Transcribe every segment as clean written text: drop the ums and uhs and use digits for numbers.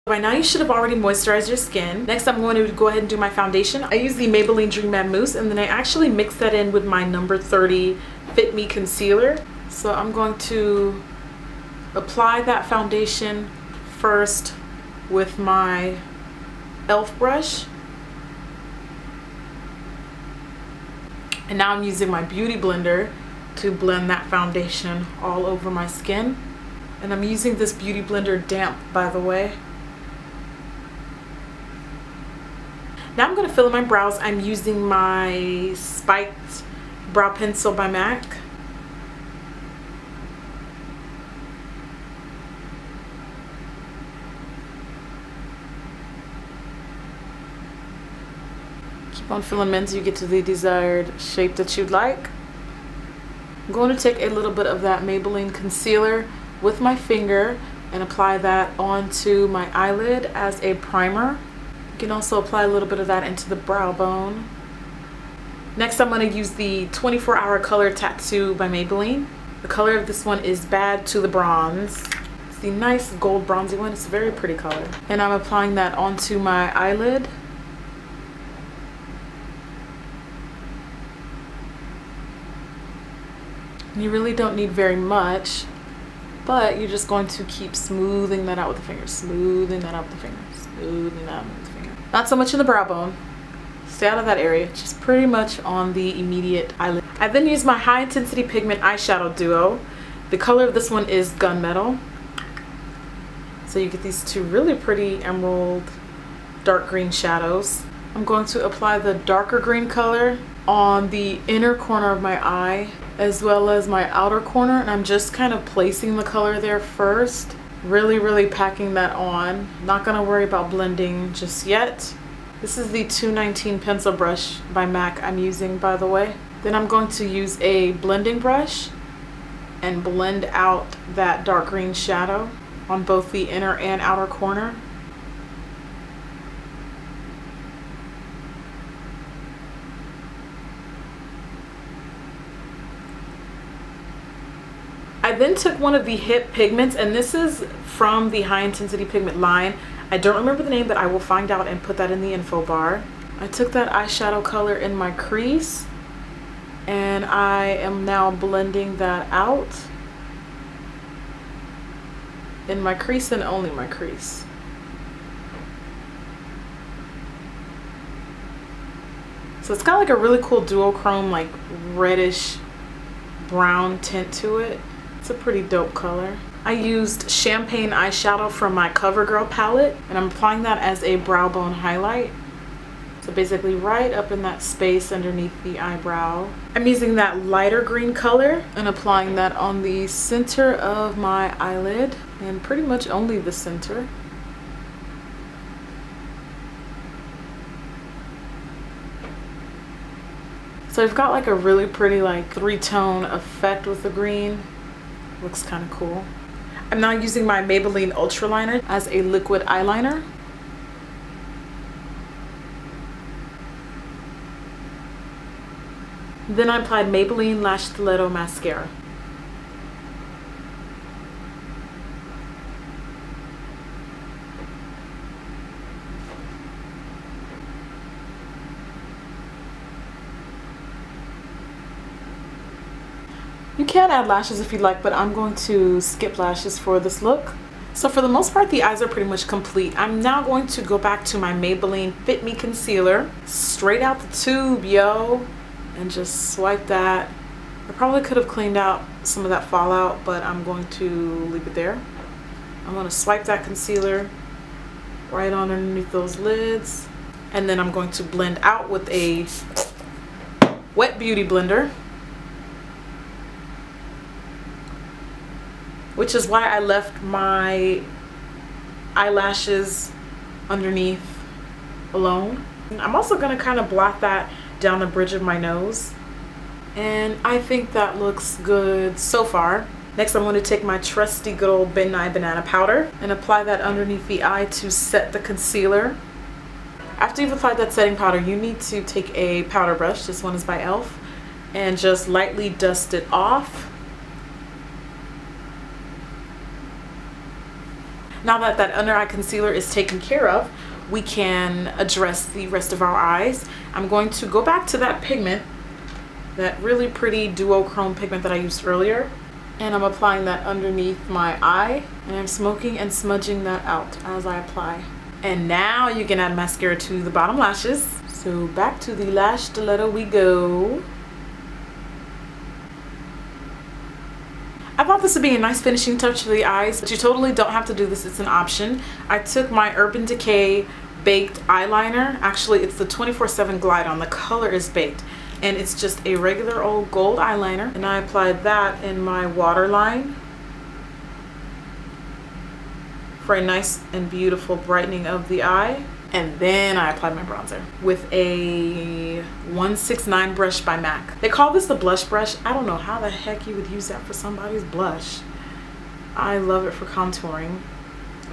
By now you should have already moisturized your skin. Next I'm going to go ahead and do my foundation. I use the Maybelline Dream Matte Mousse, and then I actually mix that in with my number 30 Fit Me Concealer. So I'm going to apply that foundation first with my e.l.f. brush. And now I'm using my beauty blender to blend that foundation all over my skin. And I'm using this beauty blender damp, by the way. Now I'm going to fill in my brows. I'm using my spiked brow pencil by MAC. Keep on filling them in until you get to the desired shape that you'd like. I'm going to take a little bit of that Maybelline concealer with my finger and apply that onto my eyelid as a primer. You can also apply a little bit of that into the brow bone. Next I'm going to use the 24-Hour Color Tattoo by Maybelline. The color of this one is Bad to the Bronze. It's the nice gold bronzy one. It's a very pretty color. And I'm applying that onto my eyelid. You really don't need very much, but you're just going to keep smoothing that out with the finger, smoothing that out with the finger, smoothing that out with the finger. Not so much in the brow bone. Stay out of that area, just pretty much on the immediate eyelid. I then use my high intensity pigment eyeshadow duo. The color of this one is Gunmetal. So you get these two really pretty emerald dark green shadows. I'm going to apply the darker green color on the inner corner of my eye as well as my outer corner, and I'm just kind of placing the color there first, really packing that on. Not gonna worry about blending just yet. This is the 219 pencil brush by MAC I'm using, by the way. Then I'm going to use a blending brush and blend out that dark green shadow on both the inner and outer corner. I then took one of the H.i.p pigments, and this is from the high intensity pigment line. I don't remember the name, but I will find out and put that in the info bar. I took that eyeshadow color in my crease, and I am now blending that out in my crease and only my crease. So it's got like a really cool duochrome, like reddish brown tint to it. It's a pretty dope color. I used champagne eyeshadow from my CoverGirl palette, and I'm applying that as a brow bone highlight. So basically right up in that space underneath the eyebrow. I'm using that lighter green color and applying that on the center of my eyelid, and pretty much only the center. So I've got like a really pretty like three-tone effect with the green. Looks kind of cool. I'm now using my Maybelline Ultra Liner as a liquid eyeliner. Then I applied Maybelline Lash Stiletto Mascara. You can add lashes if you'd like, but I'm going to skip lashes for this look. So for the most part, the eyes are pretty much complete. I'm now going to go back to my Maybelline Fit Me Concealer, straight out the tube, yo, and just swipe that. I probably could have cleaned out some of that fallout, but I'm going to leave it there. I'm going to swipe that concealer right on underneath those lids, and then I'm going to blend out with a wet beauty blender, which is why I left my eyelashes underneath alone. I'm also going to kind of blot that down the bridge of my nose, and I think that looks good so far. Next, I'm going to take my trusty good old Ben Nye banana powder and apply that underneath the eye to set the concealer. After you've applied that setting powder, you need to take a powder brush, this one is by e.l.f., and just lightly dust it off. Now that that under eye concealer is taken care of, we can address the rest of our eyes. I'm going to go back to that pigment, that really pretty duochrome pigment that I used earlier, and I'm applying that underneath my eye, and I'm smoking and smudging that out as I apply. And now you can add mascara to the bottom lashes. So back to the lash stiletto we go. I thought this would be a nice finishing touch to the eyes, but you totally don't have to do this. It's an option. I took my Urban Decay Baked eyeliner. Actually, it's the 24/7 Glide On. The color is baked, and it's just a regular old gold eyeliner. And I applied that in my waterline for a nice and beautiful brightening of the eye. And then I applied my bronzer with a 169 brush by MAC. They call this the blush brush. I don't know how the heck you would use that for somebody's blush. I love it for contouring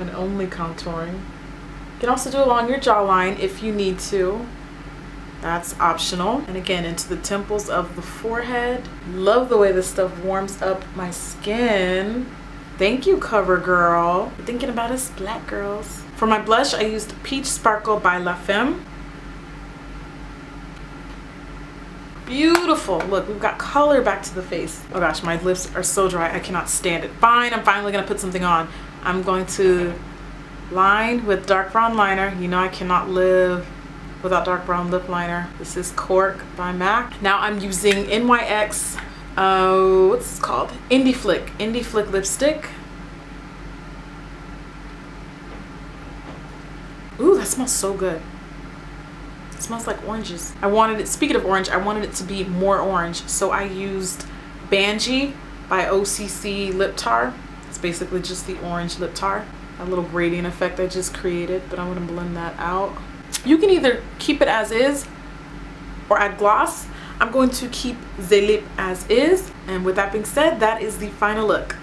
and only contouring. You can also do it along your jawline if you need to. That's optional. And again, into the temples of the forehead. Love the way this stuff warms up my skin. Thank you, CoverGirl, for thinking about us black girls. For my blush, I used Peach Sparkle by La Femme. Beautiful. Look, we've got color back to the face. Oh gosh, my lips are so dry. I cannot stand it. Fine, I'm finally going to put something on. I'm going to line with dark brown liner. You know I cannot live without dark brown lip liner. This is Cork by MAC. Now I'm using NYX, what's this called? Indie Flick lipstick. Ooh, that smells so good. It smells like oranges. I wanted it, speaking of orange, I wanted it to be more orange. So I used Banji by OCC Lip Tar. It's basically just the orange lip tar. A little gradient effect I just created, but I'm gonna blend that out. You can either keep it as is or add gloss. I'm going to keep the lip as is. And with that being said, that is the final look.